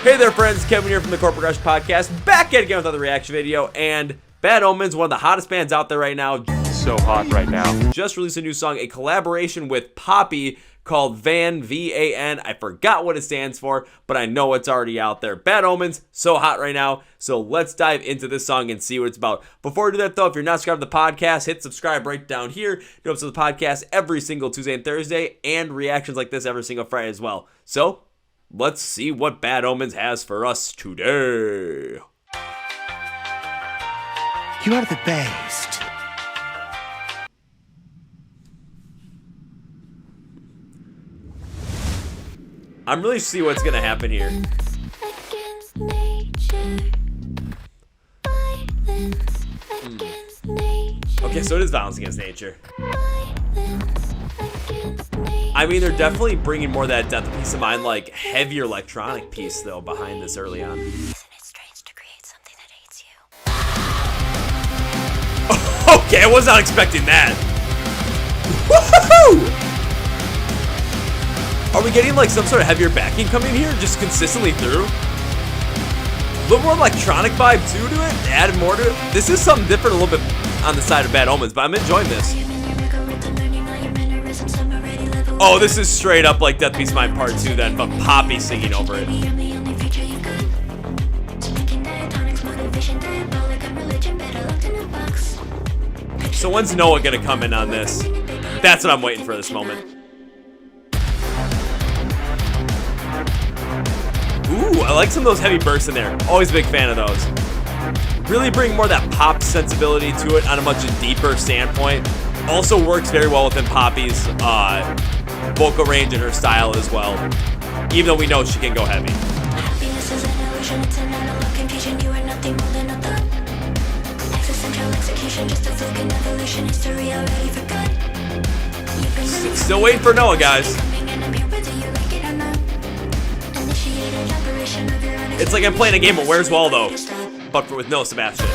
Hey there friends, Kevin here from the Chord Progression Podcast, back at again with another reaction video, and Bad Omens, one of the hottest bands out there right now. So hot right now. Just released a new song, a collaboration with Poppy called V.A.N, V-A.N. I forgot what it stands for, but I know it's already out there. Bad Omens, so hot right now. So let's dive into this song and see what it's about. Before we do that though, if you're not subscribed to the podcast, hit subscribe right down here. New episodes of the podcast every single Tuesday and Thursday, and reactions like this every single Friday as well. So let's see what Bad Omens has for us today. You are the best. I'm really see what's gonna happen here. Okay, so it is violence against nature. I mean, they're definitely bringing more of that depth of peace of mind, like heavier electronic piece though behind this early on. Isn't it strange to create something that hates you? Okay, I was not expecting that. Woohoo! Are we getting like some sort of heavier backing coming here, just consistently through? A little more electronic vibe too to it, added more to it. This is something different a little bit on the side of Bad Omens, but I'm enjoying this. Oh, this is straight up like Death Peace Mind Part 2 then, but Poppy singing over it. So when's Noah gonna come in on this? That's what I'm waiting for this moment. Ooh, I like some of those heavy bursts in there. Always a big fan of those. Really bring more of that pop sensibility to it on a much deeper standpoint. Also works very well within Poppy's vocal range and her style as well. Even though we know she can go heavy. Happiness is an illusion, it's an analog confusion. You are nothing more than a thought. Existential execution, just a fluke in evolution. History already forgot. Still waiting for Noah, guys. It's like I'm playing a game of Where's Waldo, but with no Sebastian.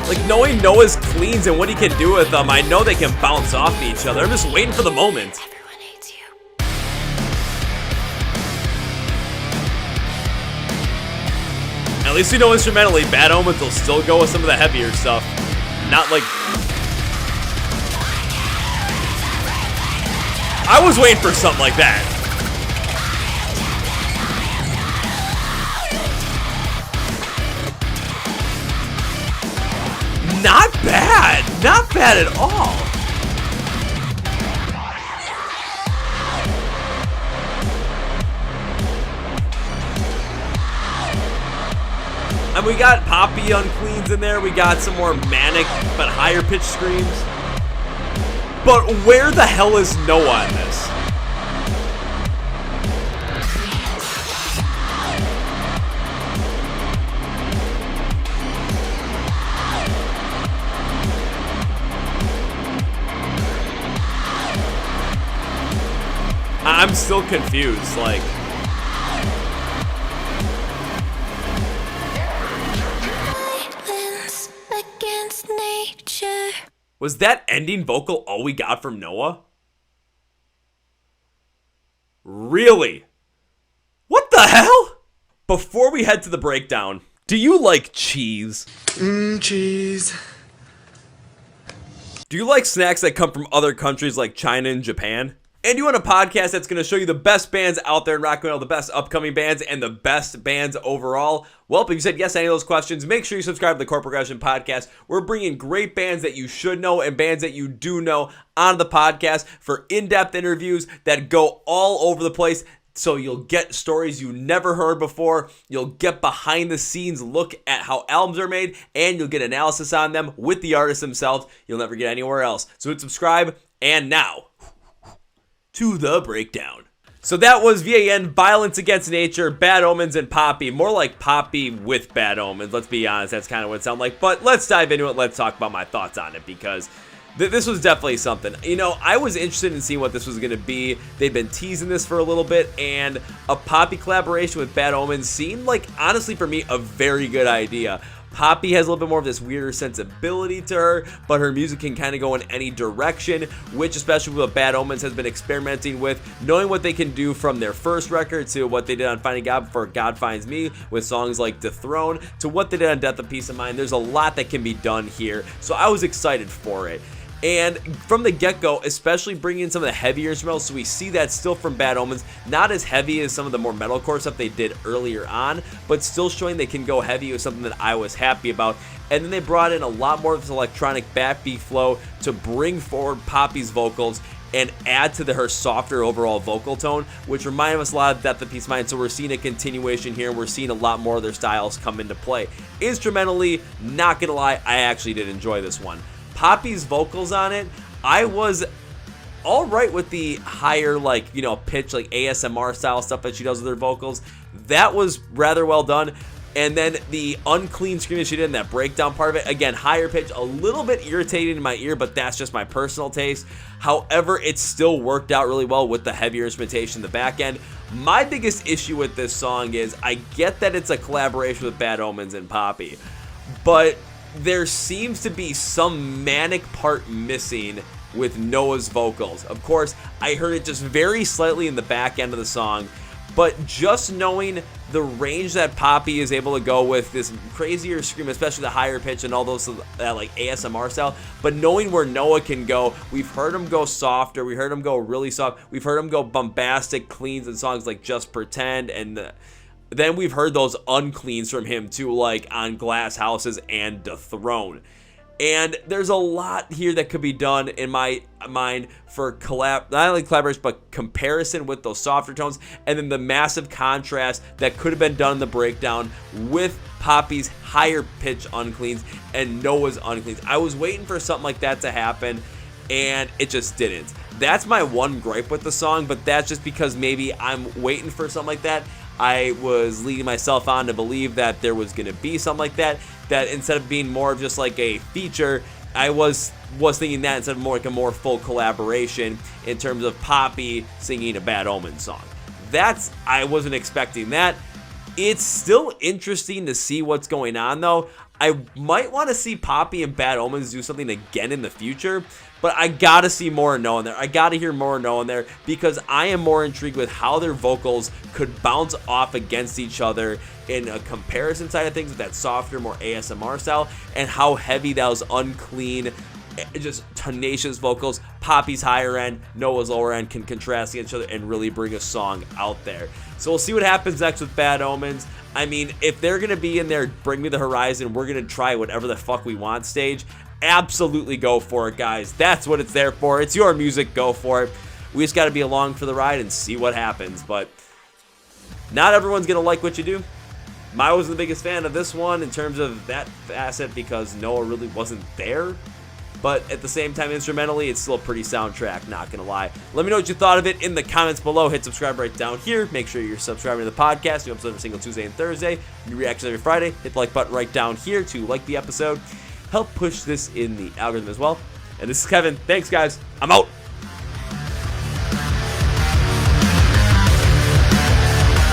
Like knowing Noah's cleans and what he can do with them, I know they can bounce off each other. I'm just waiting for the moment. Everyone hates you. At least we know instrumentally, Bad Omens will still go with some of the heavier stuff. Not like... I was waiting for something like that. Not bad. Not bad at all. And we got Poppy on cleans in there. We got some more manic but higher pitched screams. But where the hell is Noah in this? I'm still confused, like... Against nature. Was that ending vocal all we got from Noah? Really? What the hell? Before we head to the breakdown, do you like cheese? Cheese. Do you like snacks that come from other countries like China and Japan? And you want a podcast that's going to show you the best bands out there in rock and roll, the best upcoming bands, and the best bands overall? Well, if you said yes to any of those questions, make sure you subscribe to the Chord Progression Podcast. We're bringing great bands that you should know and bands that you do know on the podcast for in-depth interviews that go all over the place. So you'll get stories you never heard before. You'll get behind the scenes look at how albums are made, and you'll get analysis on them with the artists themselves. You'll never get anywhere else. So hit subscribe, and now to the breakdown. So that was V.A.N, Violence Against Nature, Bad Omens, and Poppy. More like Poppy with Bad Omens. Let's be honest, that's kind of what it sounded like. But let's dive into it. Let's talk about my thoughts on it, because this was definitely something. You know, I was interested in seeing what this was going to be. They'd been teasing this for a little bit, and a Poppy collaboration with Bad Omens seemed like, honestly for me, a very good idea. Poppy has a little bit more of this weirder sensibility to her, but her music can kind of go in any direction, which especially what Bad Omens has been experimenting with, knowing what they can do from their first record to what they did on Finding God Before God Finds Me with songs like Dethrone to what they did on Death of Peace of Mind. There's a lot that can be done here, so I was excited for it. And from the get-go, especially bringing in some of the heavier instrumentals, so we see that still from Bad Omens, not as heavy as some of the more metalcore stuff they did earlier on, but still showing they can go heavy was something that I was happy about. And then they brought in a lot more of this electronic backbeat flow to bring forward Poppy's vocals and add to her softer overall vocal tone, which reminded us a lot of Death of Peace of Mind. So we're seeing a continuation here, and we're seeing a lot more of their styles come into play. Instrumentally, not gonna lie, I actually did enjoy this one. Poppy's vocals on it, I was all right with the higher, like, you know, pitch, like ASMR style stuff that she does with her vocals. That was rather well done. And then the unclean scream that she did in that breakdown part of it, again, higher pitch, a little bit irritating in my ear, but that's just my personal taste. However, it still worked out really well with the heavier instrumentation in the back end. My biggest issue with this song is I get that it's a collaboration with Bad Omens and Poppy, but there seems to be some manic part missing with Noah's vocals. Of course, I heard it just very slightly in the back end of the song, but just knowing the range that Poppy is able to go with this crazier scream, especially the higher pitch and all those like ASMR style, but knowing where Noah can go, we've heard him go softer, we heard him go really soft, we've heard him go bombastic cleans in songs like Just Pretend, and then we've heard those uncleans from him too, like on Glass Houses and Dethrone. And there's a lot here that could be done in my mind for not only collaboration, but comparison with those softer tones, and then the massive contrast that could have been done in the breakdown with Poppy's higher pitch uncleans and Noah's uncleans. I was waiting for something like that to happen, and it just didn't. That's my one gripe with the song, but that's just because maybe I'm waiting for something like that. I was leading myself on to believe that there was going to be something like that instead of being more of just like a feature, I was thinking that instead of more like a more full collaboration in terms of Poppy singing a Bad Omens song. I wasn't expecting that. It's still interesting to see what's going on though. I might want to see Poppy and Bad Omens do something again in the future, but I gotta see more Noah in there. I gotta hear more Noah in there because I am more intrigued with how their vocals could bounce off against each other in a comparison side of things with that softer, more ASMR style, and how heavy those unclean, just tenacious vocals, Poppy's higher end, Noah's lower end, can contrast against each other and really bring a song out there. So we'll see what happens next with Bad Omens. I mean, if they're going to be in there, Bring Me the Horizon, we're going to try whatever the fuck we want stage, absolutely go for it, guys. That's what it's there for. It's your music. Go for it. We just got to be along for the ride and see what happens. But not everyone's going to like what you do. I was the biggest fan of this one in terms of that facet because Noah really wasn't there. But at the same time, instrumentally, it's still a pretty soundtrack, not gonna lie. Let me know what you thought of it in the comments below. Hit subscribe right down here. Make sure you're subscribing to the podcast. New episodes every single Tuesday and Thursday. New reactions every Friday. Hit the like button right down here to like the episode. Help push this in the algorithm as well. And this is Kevin. Thanks, guys. I'm out.